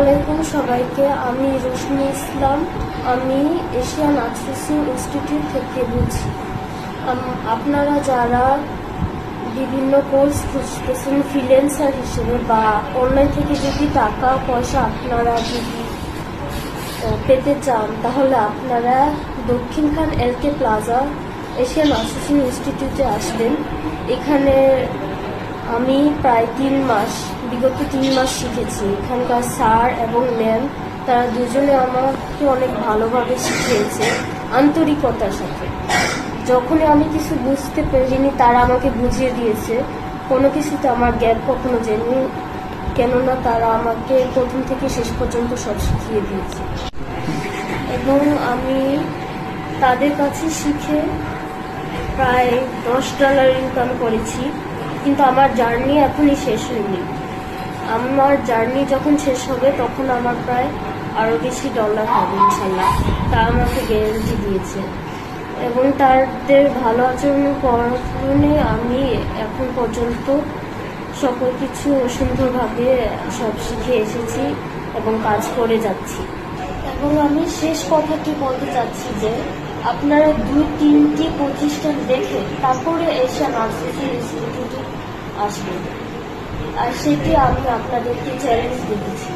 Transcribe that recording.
আলাইকুম সবাইকে। আমি রোশনি ইসলাম। আমি এশিয়ান আউটসোর্সিং ইনস্টিটিউট থেকে বলছি। আপনারা যারা বিভিন্ন কোর্স খুঁজতেছেন ফ্রিল্যান্সার হিসেবে বা অনলাইন থেকে যদি টাকা পয়সা আপনারা যদি পেতে চান, তাহলে আপনারা দক্ষিণখান এলকে প্লাজা এশিয়ান আউটসোর্সিং ইনস্টিটিউটে আসবেন। এখানে আমি প্রায় বিগত 3 মাস শিখেছি। এখানকার স্যার এবং ম্যাম তারা দুজনে আমাকে অনেক ভালোভাবে শিখিয়েছে, আন্তরিকতার সাথে। যখনই আমি কিছু বুঝতে পারিনি তারা আমাকে বুঝিয়ে দিয়েছে। কোনো কিছুতে আমার গ্যাপ কখনো যায়নি, কেননা তারা আমাকে প্রথম থেকে শেষ পর্যন্ত সব শিখিয়ে দিয়েছে। এবং আমি তাদের কাছে শিখে প্রায় $10 ইনকাম করেছি। কিন্তু আমার জার্নি এখনই শেষ হয়নি। আমার জার্নি যখন শেষ হবে তখন আমার প্রায় আরও বেশি ডলার হবে ইনশাল্লাহ, তা আমাকে গ্যারেন্টি দিয়েছে। এবং তাদের ভালো আচরণের কারণে আমি এখন পর্যন্ত সকল কিছু সুন্দরভাবে সব শিখে এসেছি এবং কাজ করে যাচ্ছি। এবং আমি শেষ কথাটি বলতে চাচ্ছি যে আপনারা 2-3টি প্রতিষ্ঠান দেখে তারপরে এশিয়ান আউটসোর্সিং ইনস্টিটিউটে আসবেন। আর সেটি আমি আপনাদেরকে চ্যালেঞ্জ দিয়েছি।